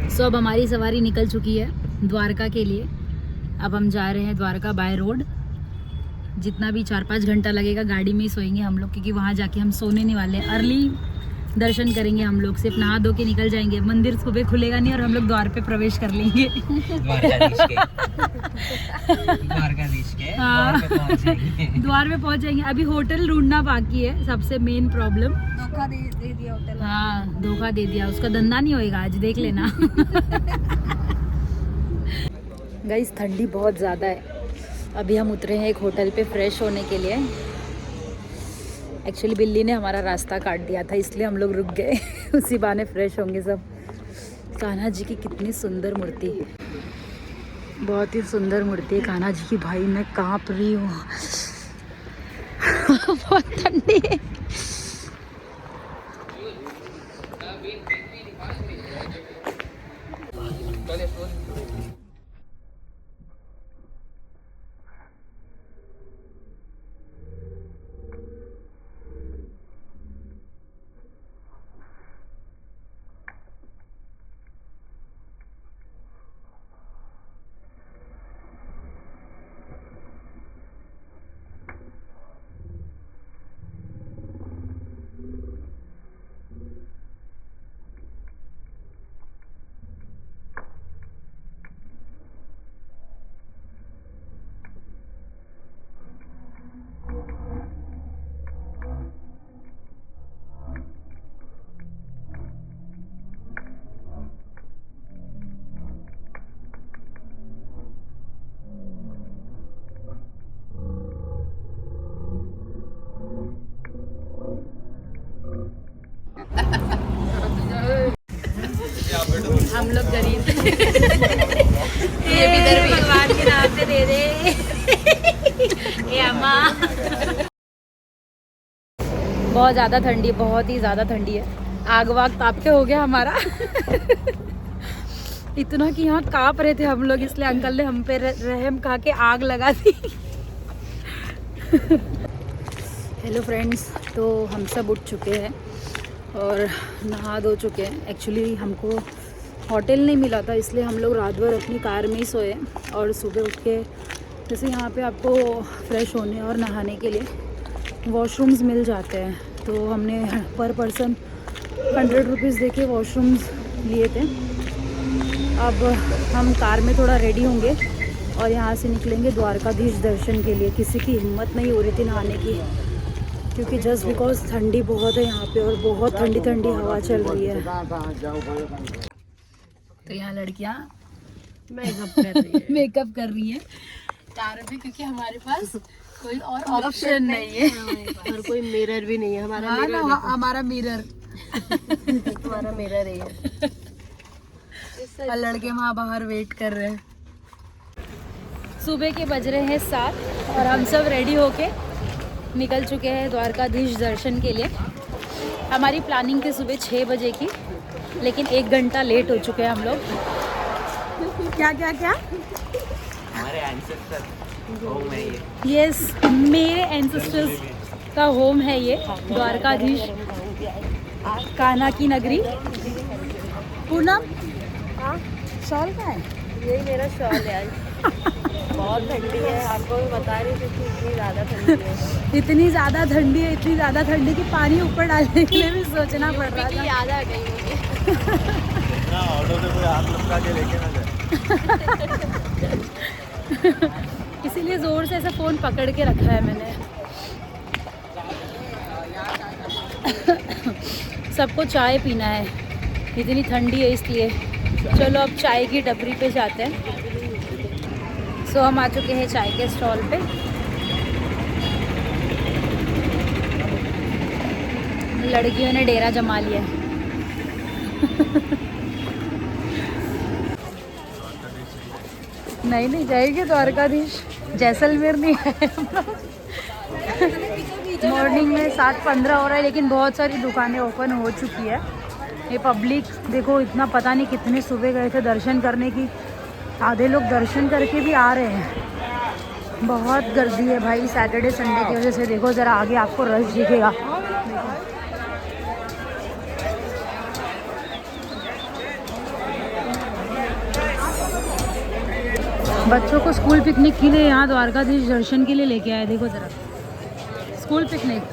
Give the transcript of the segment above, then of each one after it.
सो अब हमारी सवारी निकल चुकी है द्वारका के लिए। अब हम जा रहे हैं द्वारका बाय रोड। जितना भी 4-5 घंटा लगेगा गाड़ी में ही सोएंगे हम लोग, क्योंकि वहाँ जाके हम सोने नहीं वाले। अर्ली दर्शन करेंगे हम लोग, सिर्फ नहा धो के निकल जाएंगे। मंदिर सुबह खुलेगा नहीं और हम लोग द्वार पे प्रवेश कर लेंगे। द्वारकाधीश के हाँ। द्वार पे पहुंच जाएंगे। अभी होटल ढूंढना बाकी है, सबसे मेन प्रॉब्लम। धोखा दे दिया होटल। हाँ, धोखा दे दिया। उसका धंधा नहीं होएगा आज, देख लेना। गाइस ठंडी बहुत ज़्यादा है। अभी हम उतरे हैं एक होटल पे फ्रेश होने के लिए। एक्चुअली बिल्ली ने हमारा रास्ता काट दिया था, इसलिए हम लोग रुक गए। उसी बहाने फ्रेश होंगे सब। कान्हा जी की कितनी सुंदर मूर्ति है, बहुत ही सुंदर मूर्ति है कान्हा जी की। भाई मैं कांप रही हूँ। बहुत ठंडी है। हम लोग गरीब। ये भी इधर भगवान के नाम से दे दे। ये अम्मा। बहुत ज़्यादा ठंडी, बहुत ही ज़्यादा ठंडी है। आग वाग ताप के हो गया हमारा। इतना कि यहाँ काँप रहे थे हम लोग, इसलिए अंकल ने हम पे रहम खा के आग लगा दी। हेलो फ्रेंड्स, तो हम सब उठ चुके हैं और नहा धो चुके हैं। एक्चुअली हमको होटल नहीं मिला था, इसलिए हम लोग रात भर अपनी कार में ही सोए। और सुबह उठ के जैसे यहाँ पे आपको फ्रेश होने और नहाने के लिए वॉशरूम्स मिल जाते हैं, तो हमने पर पर्सन 100 रुपीज़ दे के वॉशरूम्स लिए थे। अब हम कार में थोड़ा रेडी होंगे और यहाँ से निकलेंगे द्वारकाधीश दर्शन के लिए। किसी की हिम्मत नहीं हो रही थी नहाने की, क्योंकि जस्ट बिकॉज ठंडी बहुत है यहाँ पे और बहुत ठंडी ठंडी हवा चल रही है। तो यहाँ लड़कियाँ मेकअप कर रही है कार में, क्योंकि हमारे पास कोई और ऑप्शन नहीं है और कोई मिरर भी नहीं है हमारा। हाँ ना, हमारा मिरर। हमारा मिरर है। और लड़के वहाँ बाहर वेट कर रहे हैं। सुबह के बज रहे हैं 7 और हम सब रेडी होके निकल चुके हैं द्वारकाधीश दर्शन के लिए। हमारी प्लानिंग थी सुबह 6 बजे की, लेकिन 1 घंटा लेट हो चुके हैं हम लोग। क्या क्या क्या? हमारे एंसेस्टर होम है ये। यस, मेरे एंसेस्टर्स का होम है ये द्वारकाधीश, कान्हा की नगरी। पूनम शॉल का है? यही मेरा शॉल है। बहुत ठंडी है, आपको भी बता रही थी कि इतनी ज़्यादा ठंडी है। इतनी ज़्यादा ठंडी है, इतनी ज़्यादा ठंडी कि पानी ऊपर डालने के लिए भी सोचना पड़ रहा था। याद आ गई मुझे। ऑटो से कोई हाथ लपका के लेके ना जाए। इसीलिए ज़ोर से ऐसा फ़ोन पकड़ के रखा है मैंने। सबको चाय पीना है, इतनी ठंडी है इसलिए। चलो अब चाय की टपरी पे जाते हैं। सो हम आ चुके हैं चाय के स्टॉल पे। लड़कियों ने डेरा जमा लिया है। नहीं जाएगी द्वारकाधीश, जैसलमेर नहीं है। मॉर्निंग में 7:15 हो रहा है, लेकिन बहुत सारी दुकानें ओपन हो चुकी है। ये पब्लिक देखो, इतना पता नहीं कितने सुबह गए थे दर्शन करने की, आधे लोग दर्शन करके भी आ रहे हैं। बहुत गर्दी है भाई, सैटरडे संडे की वजह से। देखो ज़रा आगे आपको रश दिखेगा। बच्चों को स्कूल पिकनिक के लिए यहाँ द्वारकाधीश दर्शन के लिए लेके आए। देखो ज़रा स्कूल पिकनिक,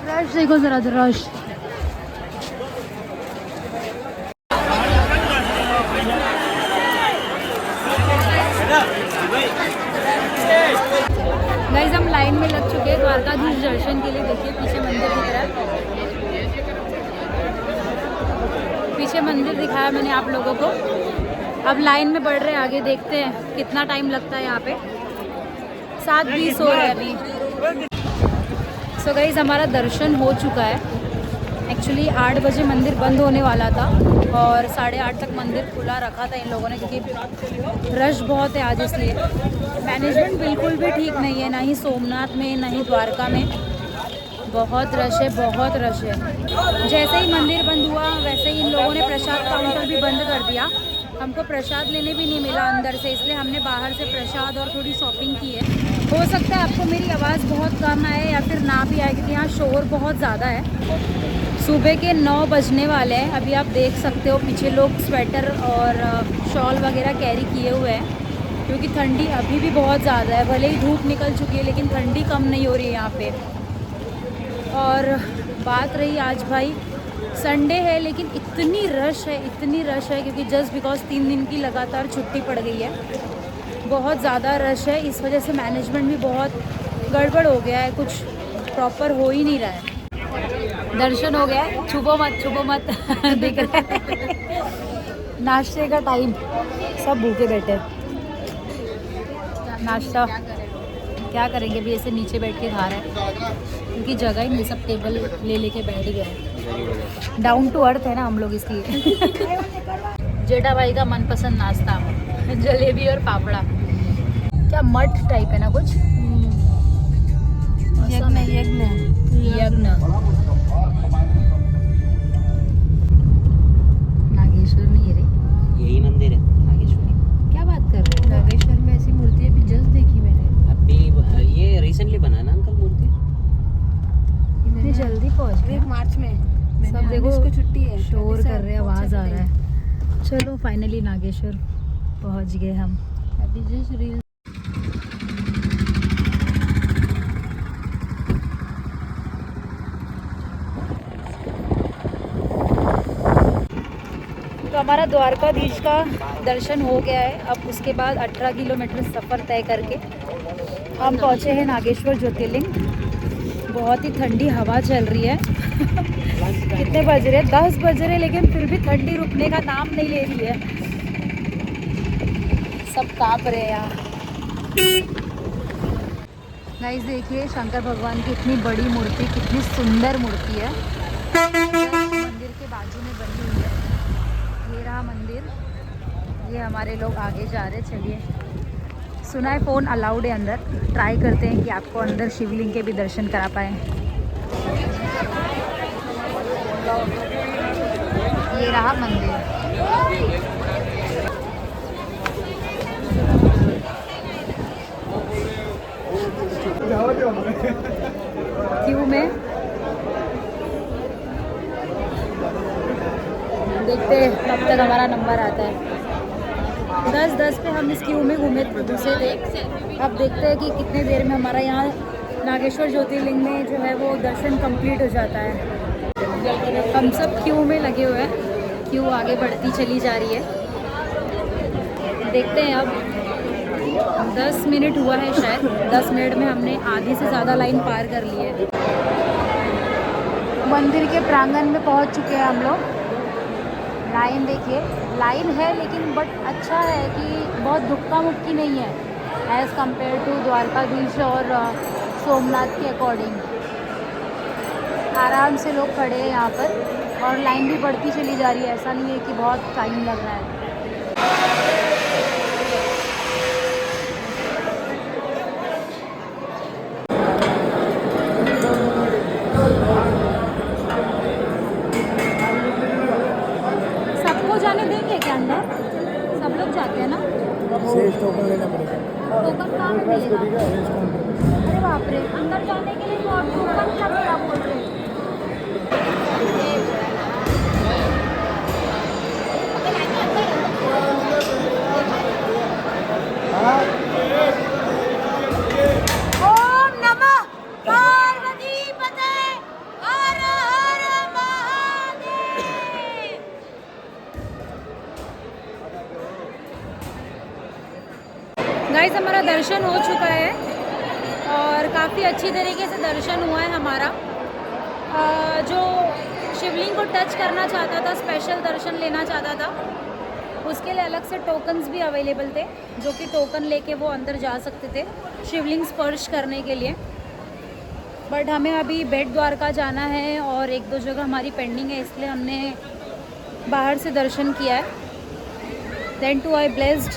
रश देखो ज़रा रश। गाइस हम लाइन में लग चुके हैं द्वारकाधीश दर्शन के लिए। देखिए पीछे मंदिर दिख रहा है, पीछे मंदिर दिखाया मैंने आप लोगों को। अब लाइन में बढ़ रहे हैं आगे, देखते हैं कितना टाइम लगता है। यहाँ पे 7:20 हो रहा है अभी। सो गाइस हमारा दर्शन हो चुका है। एक्चुअली 8 बजे मंदिर बंद होने वाला था और 8:30 तक मंदिर खुला रखा था इन लोगों ने, क्योंकि रश बहुत है आज। इसलिए मैनेजमेंट बिल्कुल भी ठीक नहीं है, ना ही सोमनाथ में ना ही द्वारका में। बहुत रश है, बहुत रश है। जैसे ही मंदिर बंद हुआ वैसे ही इन लोगों ने प्रसाद काउंटर भी बंद कर दिया। हमको प्रसाद लेने भी नहीं मिला अंदर से, इसलिए हमने बाहर से प्रसाद और थोड़ी शॉपिंग की है। हो सकता है आपको मेरी आवाज़ बहुत कम आए या फिर ना भी आए, क्योंकि यहाँ शोर बहुत ज़्यादा है। सुबह के 9 बजने वाले हैं। अभी आप देख सकते हो पीछे लोग स्वेटर और शॉल वगैरह कैरी किए हुए हैं, क्योंकि ठंडी अभी भी बहुत ज़्यादा है। भले ही धूप निकल चुकी है लेकिन ठंडी कम नहीं हो रही है यहाँ पे। और बात रही आज भाई संडे है, लेकिन इतनी रश है, इतनी रश है, क्योंकि जस्ट बिकॉज 3 दिन की लगातार छुट्टी पड़ गई है। बहुत ज़्यादा रश है, इस वजह से मैनेजमेंट भी बहुत गड़बड़ हो गया है, कुछ प्रॉपर हो ही नहीं रहा है। दर्शन हो गया है, छुपो मत छुपो मत दिख रहा है। नाश्ते का टाइम, सब भूखे बैठे। नाश्ता क्या करेंगे, अभी ऐसे नीचे बैठ के खा रहे हैं क्योंकि जगह ही नहीं, सब टेबल ले लेके बैठ गए। डाउन टू अर्थ है ना हम लोग, इसलिए। जेठा भाई का मनपसंद नाश्ता जलेबी और पापड़ा। क्या मठ टाइप है ना कुछ, यज्ञ। नागेश्वर नहीं है रे, यही मंदिर है नागेश्वरी। क्या बात कर रहे हो? नागेश्वर में ऐसी मूर्ति अभी जस्ट देखी मैंने। अभी ये रिसेंटली बना ना अंकल मूर्ति। इतनी जल्दी पहुंच गए? मार्च में। सब देखो इसको छुट्टी है, शोर कर रहे हैं, आवाज़ आ रहा है। चलो फाइनली नागेश्वर पहुंच गए हम। अभी जस्ट रील। तो हमारा द्वारकाधीश का दर्शन हो गया है। अब उसके बाद 18 किलोमीटर सफ़र तय करके हम पहुँचे हैं नागेश्वर ज्योतिर्लिंग। बहुत ही ठंडी हवा चल रही है। कितने बज रहे? 10 बज रहे, लेकिन फिर भी ठंडी रुकने का नाम नहीं ले रही है। सब काँप रहे हैं यहाँ। गाइस देखिए शंकर भगवान की इतनी बड़ी मूर्ति, कितनी सुंदर मूर्ति है। मंदिर के बाजू में बनी हुई है। ये रहा मंदिर, ये हमारे लोग आगे जा रहे हैं। चलिए, सुना है फ़ोन अलाउड है अंदर, ट्राई करते हैं कि आपको अंदर शिवलिंग के भी दर्शन करा पाएँ। ये रहा मंदिर। क्यों में देखते हैं कब तक हमारा नंबर आता है। 10:10 पे हम इस क्यू में घूमे दूसरे थे। अब देखते हैं कि कितने देर में हमारा यहाँ नागेश्वर ज्योतिर्लिंग में जो है वो दर्शन कंप्लीट हो जाता है। हम सब क्यू में लगे हुए हैं, क्यू आगे बढ़ती चली जा रही है। देखते हैं अब 10 मिनट हुआ है शायद। 10 मिनट में हमने आधी से ज़्यादा लाइन पार कर ली है। मंदिर के प्रांगण में पहुंच चुके हैं हम लोग। लाइन देखिए, लाइन है लेकिन बट अच्छा है कि बहुत धक्का मुक्की नहीं है एज़ कम्पेयर टू द्वारकाधीश और सोमनाथ के अकॉर्डिंग। आराम से लोग खड़े हैं यहाँ पर और लाइन भी बढ़ती चली जा रही है। ऐसा नहीं है कि बहुत टाइम लग रहा है। जाने देंगे क्या अंदर? सब लोग जाते हैं ना? टोकन लेना पड़ेगा। टोकन कहाँ में मिलेगा? अरे बाप रे, अंदर जाने के लिए टोकन क्या बोल रहे हैं? गाइस हमारा दर्शन हो चुका है और काफ़ी अच्छी तरीके से दर्शन हुआ है हमारा। जो शिवलिंग को टच करना चाहता था, स्पेशल दर्शन लेना चाहता था, उसके लिए अलग से टोकन्स भी अवेलेबल थे, जो कि टोकन लेके वो अंदर जा सकते थे शिवलिंग स्पर्श करने के लिए। बट हमें अभी बेट द्वारका जाना है और एक दो जगह हमारी पेंडिंग है, इसलिए हमने बाहर से दर्शन किया है। देन टू आई ब्लेस्ड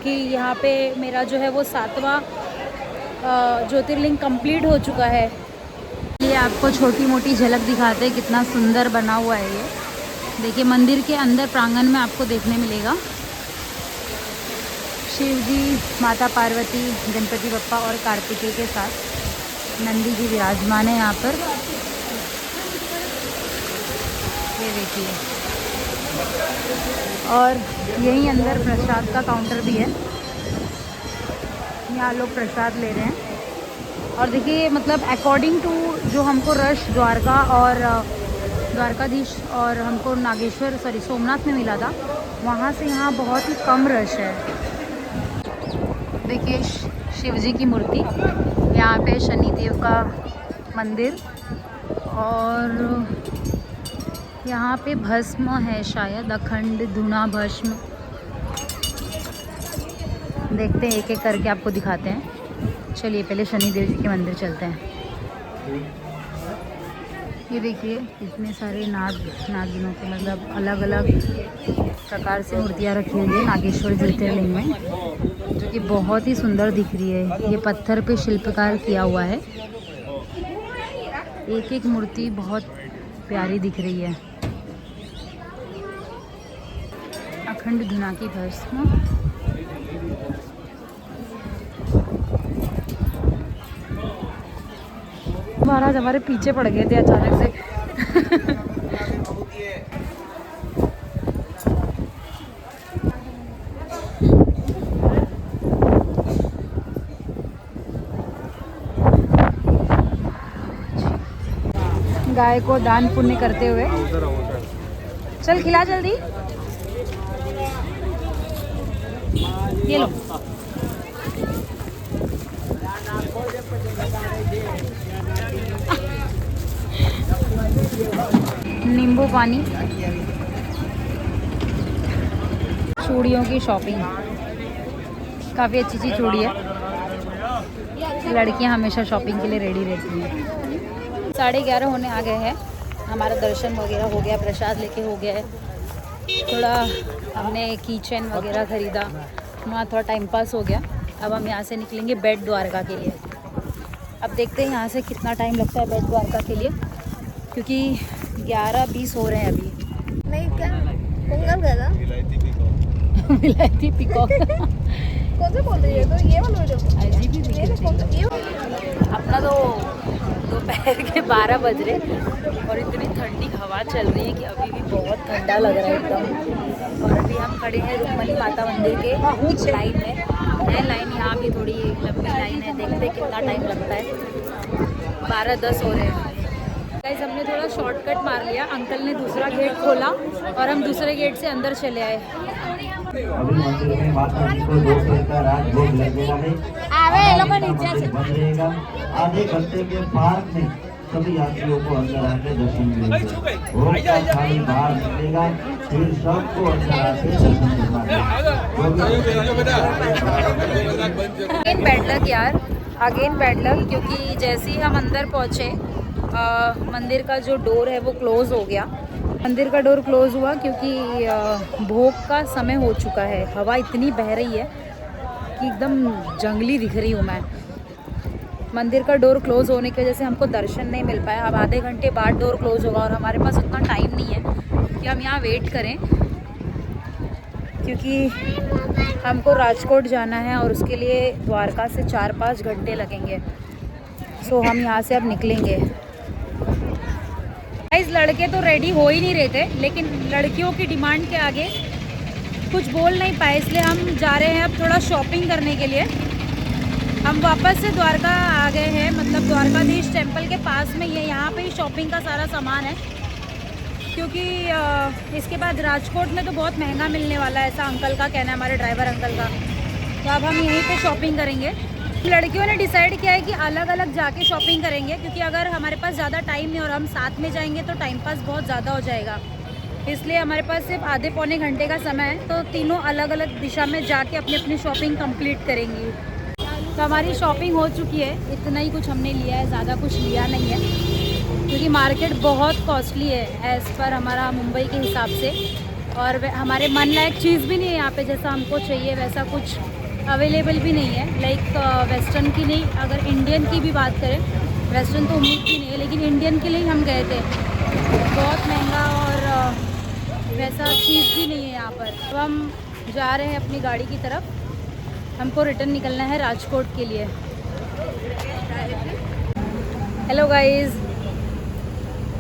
कि यहाँ पे मेरा जो है वो 7वां ज्योतिर्लिंग कंप्लीट हो चुका है। ये आपको छोटी मोटी झलक दिखाते हैं कितना सुंदर बना हुआ है ये। देखिए मंदिर के अंदर प्रांगण में आपको देखने मिलेगा शिव जी, माता पार्वती, गणपति बप्पा और कार्तिकेय के साथ नंदी जी विराजमान है यहाँ पर। ये देखिए, और यहीं अंदर प्रसाद का काउंटर भी है, यहाँ लोग प्रसाद ले रहे हैं। और देखिए मतलब अकॉर्डिंग टू जो हमको रश द्वारका और द्वारकाधीश और हमको नागेश्वर सोमनाथ में मिला था, वहाँ से यहाँ बहुत ही कम रश है। देखिए शिव जी की मूर्ति, यहाँ पे शनिदेव का मंदिर, और यहाँ पे भस्म है शायद, अखंड धुना भस्म। देखते हैं एक एक करके आपको दिखाते हैं। चलिए पहले शनिदेव जी के मंदिर चलते हैं। ये देखिए इतने सारे नागिनों के मतलब अलग अलग प्रकार से मूर्तियाँ रखी हुई है नागेश्वर ज्योतिर्लिंग में, जो कि बहुत ही सुंदर दिख रही है। ये पत्थर पे शिल्पकार किया हुआ है, एक एक मूर्ति बहुत प्यारी दिख रही है। अखंड धुना की भस्म, महाराज हमारे पीछे पड़ गए थे अचानक से। गाय को दान पुण्य करते हुए, चल खिला जल्दी, ये लो। नींबू पानी। चूड़ियों की शॉपिंग, काफ़ी अच्छी अच्छी चूड़ी है। लड़कियां हमेशा शॉपिंग के लिए रेडी रहती हैं। 11:30 होने आ गए हैं, हमारा दर्शन वगैरह हो गया, प्रसाद लेके हो गया है। थोड़ा हमने की चेन वगैरह ख़रीदा, वहाँ थोड़ा टाइम पास हो गया। अब हम यहाँ से निकलेंगे बेट द्वारका के लिए। अब देखते हैं यहाँ से कितना टाइम लगता है बेट द्वारका के लिए, क्योंकि 11:20 हो रहे हैं अभी। नहीं क्या पोंगल गया था, विलायती पीकॉक। कौन सा बोल रही है? तो ये वाला वीडियो अपना तो दोपहर के 12 बज रहे और इतनी ठंडी हवा चल रही है कि अभी भी बहुत ठंडा लग रहा है एकदम। और अभी हम खड़े हैं रुक्मणी माता मंदिर के लाइन में है। लाइन यहाँ भी थोड़ी लंबी लाइन है, देखते कितना टाइम लगता है। 12:10 हो रहे हैं। गाइस हमने थोड़ा शॉर्टकट मार लिया, अंकल ने दूसरा गेट खोला और हम दूसरे गेट से अंदर चले आए। अभी मंदिर में माता जी को 2 बजे का रात भोग लगेगा है। आधे घंटे के पार्क में सभी यात्रियों को अंदर आके दर्शन मिलेंगे। भोग का थाली बाहर निकलेगा, फिर सबको अंदर आके दर्शन अगेन बैड लक यार, अगेन बैड लक, क्योंकि जैसे ही हम अंदर पहुँचे मंदिर का जो डोर है वो क्लोज़ हो गया। मंदिर का डोर क्लोज़ हुआ क्योंकि भोग का समय हो चुका है। हवा इतनी बह रही है कि एकदम जंगली दिख रही हूँ मैं। मंदिर का डोर क्लोज़ होने की वजह से हमको दर्शन नहीं मिल पाया। अब आधे घंटे बाद डोर क्लोज़ होगा और हमारे पास उतना टाइम नहीं है कि हम यहाँ वेट करें, क्योंकि हमको राजकोट जाना है और उसके लिए द्वारका से 4-5 घंटे लगेंगे। सो हम यहाँ से अब निकलेंगे। गाइस लड़के तो रेडी हो ही नहीं रहे थे, लेकिन लड़कियों की डिमांड के आगे कुछ बोल नहीं पाए, इसलिए हम जा रहे हैं अब थोड़ा शॉपिंग करने के लिए। हम वापस से द्वारका आ गए हैं, मतलब द्वारकाधीश टेम्पल के पास में ये यहाँ पे ही शॉपिंग का सारा सामान है, क्योंकि इसके बाद राजकोट में तो बहुत महंगा मिलने वाला है, ऐसा अंकल का कहना है, हमारे ड्राइवर अंकल का। तो अब हम यहीं पे शॉपिंग करेंगे। लड़कियों ने डिसाइड किया है कि अलग अलग जाके शॉपिंग करेंगे, क्योंकि अगर हमारे पास ज़्यादा टाइम नहीं और हम साथ में जाएंगे तो टाइम पास बहुत ज़्यादा हो जाएगा। इसलिए हमारे पास सिर्फ आधे पौने घंटे का समय है, तो तीनों अलग अलग दिशा में जाके अपनी अपनी शॉपिंग कंप्लीट करेंगी। तो हमारी शॉपिंग हो चुकी है, इतना ही कुछ हमने लिया है, ज़्यादा कुछ लिया नहीं है, क्योंकि मार्केट बहुत कॉस्टली है एज़ पर हमारा मुंबई के हिसाब से, और हमारे मन लायक चीज़ भी नहीं है यहाँ पे, जैसा हमको चाहिए वैसा कुछ अवेलेबल भी नहीं है। लाइक वेस्टर्न की नहीं, अगर इंडियन की भी बात करें, वेस्टर्न तो उम्मीद भी नहीं है, लेकिन इंडियन के लिए हम गए थे, बहुत महंगा और वैसा चीज़ भी नहीं है यहाँ पर। तो हम जा रहे हैं अपनी गाड़ी की तरफ, हमको रिटर्न निकलना है राजकोट के लिए। हेलो गाइस,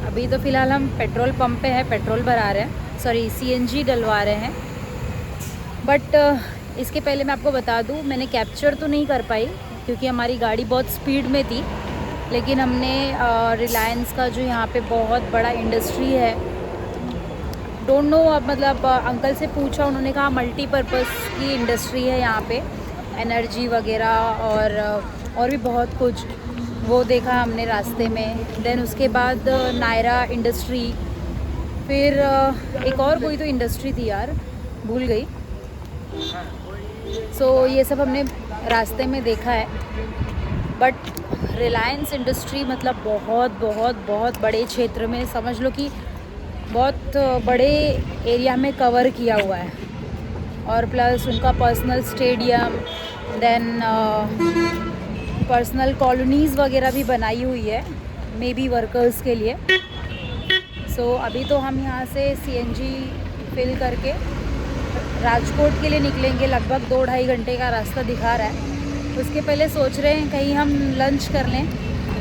अभी तो फ़िलहाल हम पेट्रोल पंप पे हैं, पेट्रोल भरा रहे हैं, सॉरी CNG डलवा रहे हैं। बट इसके पहले मैं आपको बता दूं, मैंने कैप्चर तो नहीं कर पाई क्योंकि हमारी गाड़ी बहुत स्पीड में थी, लेकिन हमने रिलायंस का जो यहाँ पे बहुत बड़ा इंडस्ट्री है, डोंट नो, मतलब अंकल से पूछा, उन्होंने कहा मल्टीपर्पज़ की इंडस्ट्री है यहाँ पे, एनर्जी वगैरह और भी बहुत कुछ, वो देखा हमने रास्ते में। देन उसके बाद नायरा इंडस्ट्री, फिर एक और कोई तो इंडस्ट्री थी यार, भूल गई। सो ये सब हमने रास्ते में देखा है। बट रिलायंस इंडस्ट्री मतलब बहुत बहुत बहुत बड़े क्षेत्र में, समझ लो कि बहुत बड़े एरिया में कवर किया हुआ है, और प्लस उनका personal stadium, then personal colonies वगैरह भी बनाई हुई है, मे बी वर्कर्स के लिए। सो अभी तो हम यहाँ से CNG फिल करके राजकोट के लिए निकलेंगे, लगभग 2-2.5 घंटे का रास्ता दिखा रहा है। उसके पहले सोच रहे हैं कहीं हम लंच कर लें,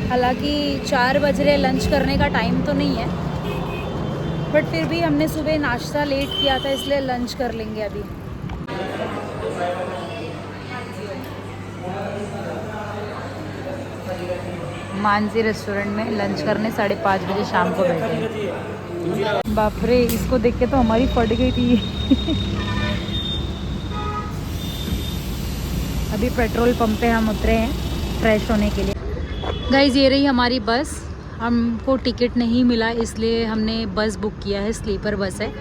हालांकि 4 बज रहे, लंच करने का टाइम तो नहीं है, बट फिर भी हमने सुबह नाश्ता लेट किया था, इसलिए लंच कर लेंगे अभी। मानसी रेस्टोरेंट में लंच करने 5:30 बजे शाम को बैठे। बाप रे, इसको देख के तो हमारी फट गई थी। अभी पेट्रोल पंप पे हम उतरे हैं फ्रेश होने के लिए। गाइज़, ये रही हमारी बस, हमको टिकट नहीं मिला इसलिए हमने बस बुक किया है, स्लीपर बस है,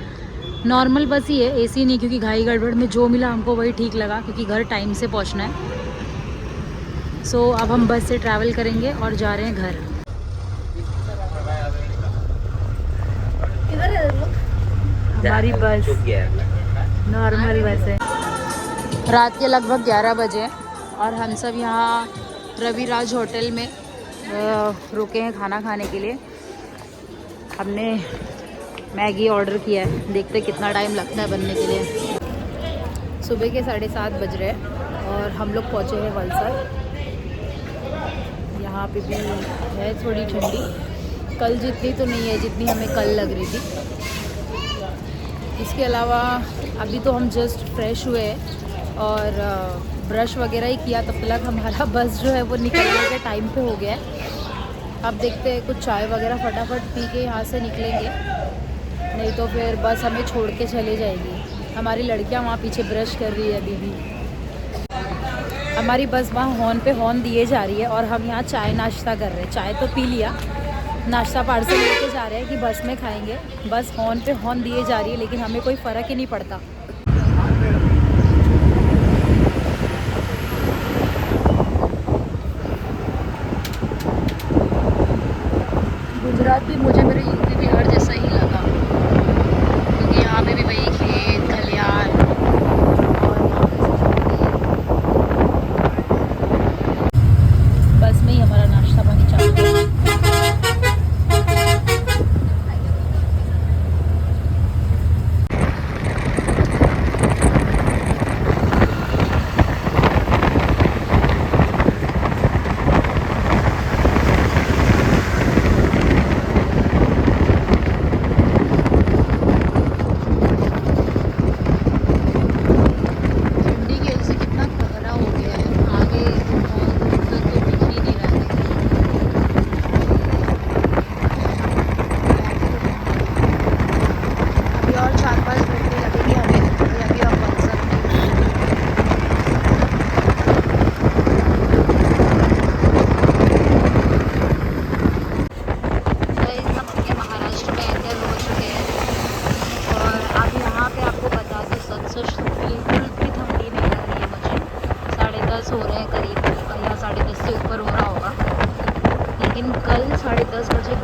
नॉर्मल बस ही है, AC नहीं, क्योंकि घाई गड़बड़ में जो मिला हमको वही ठीक लगा, क्योंकि घर टाइम से पहुंचना है। सो अब हम बस से ट्रैवल करेंगे और जा रहे हैं घर। हमारी बस नॉर्मल बस है। रात के लगभग 11 बजे और हम सब यहाँ रविराज होटल में रुके हैं खाना खाने के लिए। हमने मैगी ऑर्डर किया है, देखते कितना टाइम लगता है बनने के लिए। सुबह के 7:30 बज रहे हैं और हम लोग पहुँचे हैं वलसाड। यहाँ पे भी है थोड़ी ठंडी, कल जितनी तो नहीं है जितनी हमें कल लग रही थी। इसके अलावा अभी तो हम जस्ट फ्रेश हुए और ब्रश वगैरह ही किया, तब तक हमारा बस जो है वो निकलने के टाइम पे हो गया है। अब देखते हैं, कुछ चाय वगैरह फटाफट पी के यहाँ से निकलेंगे, नहीं तो फिर बस हमें छोड़ के चले जाएगी। हमारी लड़कियाँ वहाँ पीछे ब्रश कर रही है अभी भी। हमारी बस वहाँ हॉर्न पे हॉर्न दिए जा रही है और हम यहाँ चाय नाश्ता कर रहे हैं। चाय तो पी लिया, नाश्ता पार्सल लेके जा रहे हैं कि बस में खाएंगे। बस हॉर्न पे हॉर्न दिए जा रही है, लेकिन हमें कोई फ़र्क ही नहीं पड़ता। गुजरात भी मुझे मेरे यूपी बिहार जैसा ही लगा, क्योंकि यहाँ पे भी वही खेत खलियान और बस में ही हमारा नाश्ता पानी चालू है।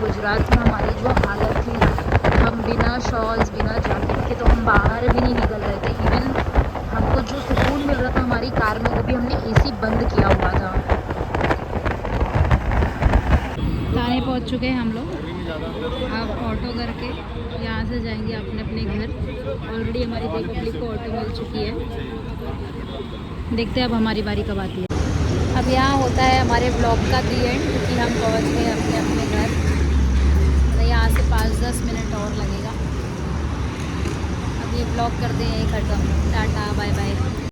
गुजरात में हमारी जो हालत थी, हम बिना शॉल्स बिना जैकेट के तो हम बाहर भी नहीं निकल रहे थे। इवन हमको जो सुकून मिल रहा था हमारी कार में, वो भी हमने एसी बंद किया हुआ था। थाने पहुंच चुके हैं हम लोग। अब ऑटो करके यहाँ से जाएंगे अपने अपने घर। ऑलरेडी हमारी दे पब्लिक को ऑटो मिल चुकी है। देखते हैं अब हमारी बारी कब आती है। अब यहाँ होता है हमारे ब्लॉग का दी एंड, क्योंकि हम पहुँच गए अपने अपने घर। तो यहाँ से 5-10 मिनट और लगेगा। अब ये ब्लॉग करते हैं खत्म। Tata bye bye.